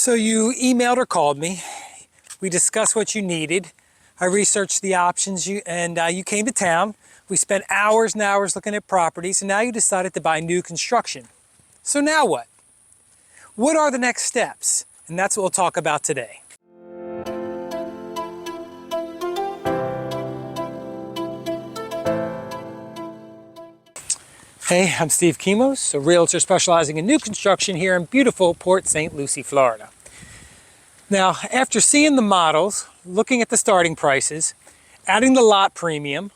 So you emailed or called me. We discussed what you needed. I researched the options and you came to town. We spent hours and hours looking at properties, and now you decided to buy new construction. So now what? What are the next steps? And that's what we'll talk about today. Hey, I'm Steve Skimos, a realtor specializing in new construction here in beautiful Port St Lucie, Florida. Now, after seeing the models, looking at the starting prices, adding the lot premium,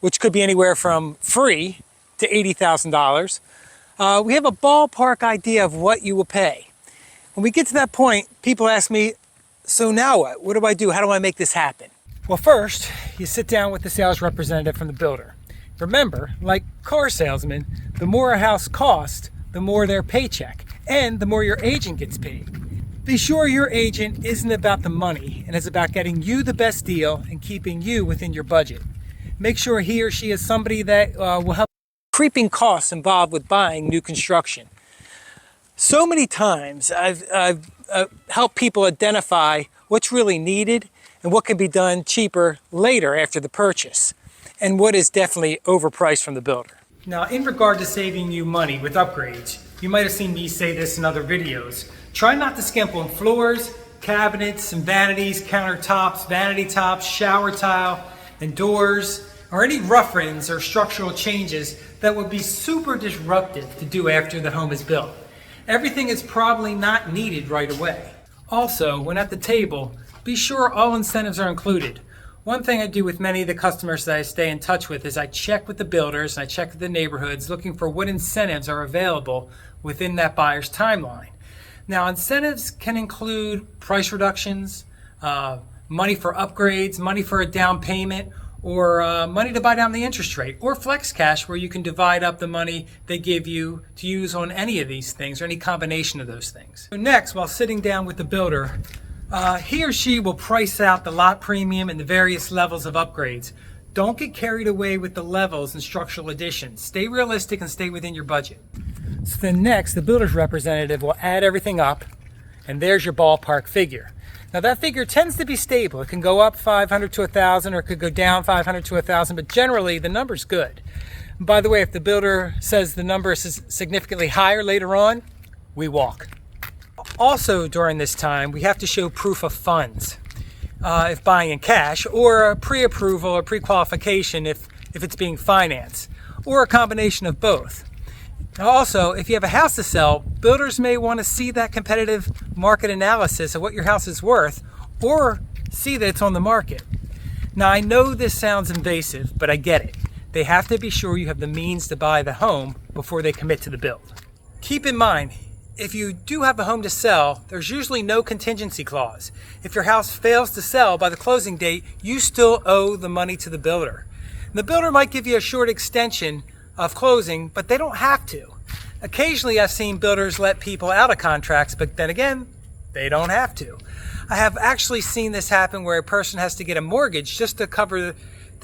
which could be anywhere from free to $80,000, we have a ballpark idea of what you will pay. When we get to that point, people ask me, so now what? What do I do? How do I make this happen? Well, first, you sit down with the sales representative from the builder. Remember, like car salesmen, the more a house costs, the more their paycheck, and the more your agent gets paid. Be sure your agent isn't about the money and is about getting you the best deal and keeping you within your budget. Make sure he or she is somebody that will help creeping costs involved with buying new construction. So many times I've helped people identify what's really needed and what can be done cheaper later after the purchase, and what is definitely overpriced from the builder. Now, in regard to saving you money with upgrades, you might have seen me say this in other videos. Try not to skimp on floors, cabinets, and vanities, countertops, vanity tops, shower tile, and doors, or any rough-ins or structural changes that would be super disruptive to do after the home is built. Everything is probably not needed right away. Also, when at the table, be sure all incentives are included. One thing I do with many of the customers that I stay in touch with is I check with the builders and I check with the neighborhoods looking for what incentives are available within that buyer's timeline. Now, incentives can include price reductions, money for upgrades, money for a down payment, or money to buy down the interest rate, or flex cash where you can divide up the money they give you to use on any of these things or any combination of those things. So next, while sitting down with the builder, he or she will price out the lot premium and the various levels of upgrades. Don't get carried away with the levels and structural additions. Stay realistic and stay within your budget. So then next, the builder's representative will add everything up, and there's your ballpark figure. Now that figure tends to be stable. It can go up 500 to 1,000, or it could go down 500 to 1,000, but generally the number's good. And by the way, if the builder says the number is significantly higher later on, we walk. Also during this time, we have to show proof of funds if buying in cash, or a pre-approval or pre-qualification if it's being financed, or a combination of both. Also, if you have a house to sell, builders may want to see that competitive market analysis of what your house is worth, or see that it's on the market. Now, I know this sounds invasive, but I get it. They have to be sure you have the means to buy the home before they commit to the build. Keep in mind, if you do have a home to sell, there's usually no contingency clause. If your house fails to sell by the closing date, you still owe the money to the builder. The builder might give you a short extension of closing, but they don't have to. Occasionally I've seen builders let people out of contracts, but then again, they don't have to. I have actually seen this happen where a person has to get a mortgage just to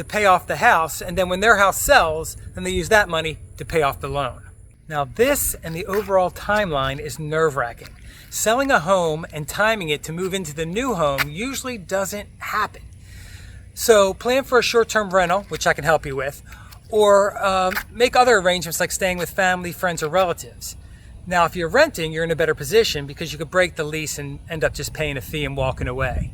pay off the house, and then when their house sells, then they use that money to pay off the loan. Now this and the overall timeline is nerve-wracking. Selling a home and timing it to move into the new home usually doesn't happen. So plan for a short-term rental, which I can help you with, or make other arrangements like staying with family, friends, or relatives. Now, if you're renting, you're in a better position because you could break the lease and end up just paying a fee and walking away.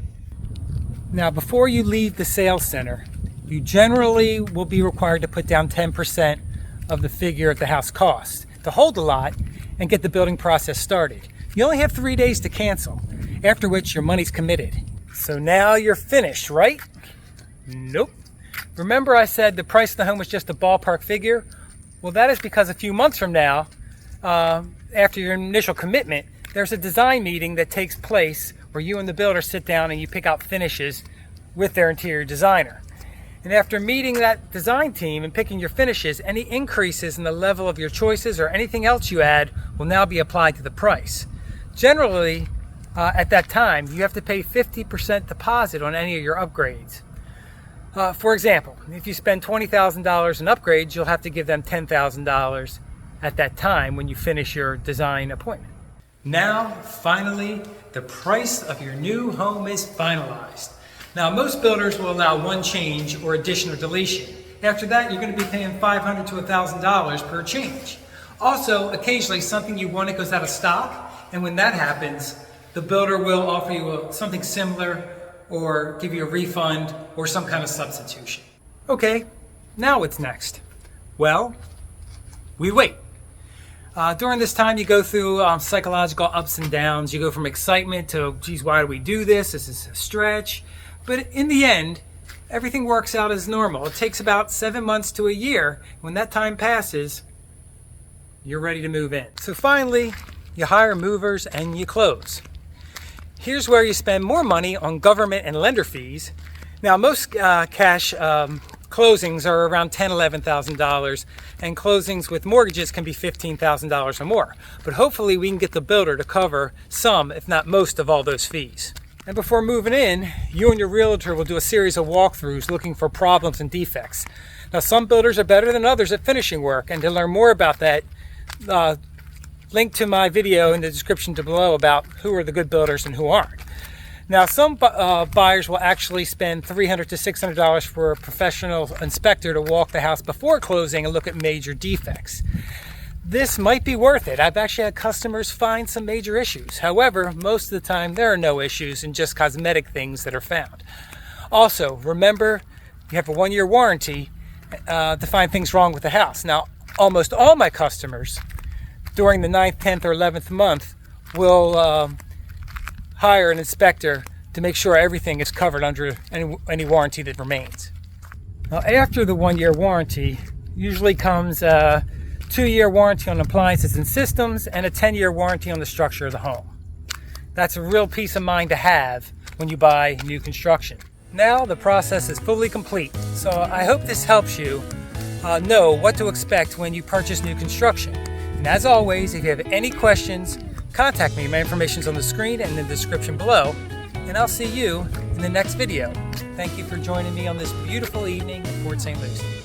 Now, before you leave the sales center, you generally will be required to put down 10% of the figure the house costs to hold the lot and get the building process started. You only have 3 days to cancel, after which your money's committed. So now you're finished, right? Nope. Remember I said the price of the home was just a ballpark figure? Well, that is because a few months from now, after your initial commitment, there's a design meeting that takes place where you and the builder sit down and you pick out finishes with their interior designer. And after meeting that design team and picking your finishes, any increases in the level of your choices or anything else you add will now be applied to the price. Generally, at that time, you have to pay 50% deposit on any of your upgrades. For example, if you spend $20,000 in upgrades, you'll have to give them $10,000 at that time when you finish your design appointment. Now, finally, the price of your new home is finalized. Now, most builders will allow one change or addition or deletion. After that, you're going to be paying $500 to $1,000 per change. Also, occasionally something you wanted goes out of stock, and when that happens, the builder will offer you something similar or give you a refund or some kind of substitution. Okay, now what's next? Well, we wait. During this time, you go through psychological ups and downs. You go from excitement to, geez, why do we do this? This is a stretch. But in the end, everything works out as normal. It takes about 7 months to a year. When that time passes, you're ready to move in. So finally, you hire movers and you close. Here's where you spend more money on government and lender fees. Now, most cash closings are around $10,000, $11,000, and closings with mortgages can be $15,000 or more. But hopefully we can get the builder to cover some, if not most, of all those fees. And before moving in, you and your realtor will do a series of walkthroughs looking for problems and defects. Now, some builders are better than others at finishing work, and to learn more about that, link to my video in the description below about who are the good builders and who aren't. Now, some buyers will actually spend $300 to $600 for a professional inspector to walk the house before closing and look at major defects. This might be worth it. I've actually had customers find some major issues. However, most of the time there are no issues and just cosmetic things that are found. Also, remember, you have a 1-year warranty to find things wrong with the house. Now, almost all my customers during the 9th, 10th, or 11th month will hire an inspector to make sure everything is covered under any warranty that remains. Now, after the 1-year warranty usually comes a 2-year warranty on appliances and systems and a 10-year warranty on the structure of the home. That's a real peace of mind to have when you buy new construction. Now the process is fully complete, so I hope this helps you know what to expect when you purchase new construction. And as always, if you have any questions, contact me. My information is on the screen and in the description below, and I'll see you in the next video. Thank you for joining me on this beautiful evening in Port St Lucie.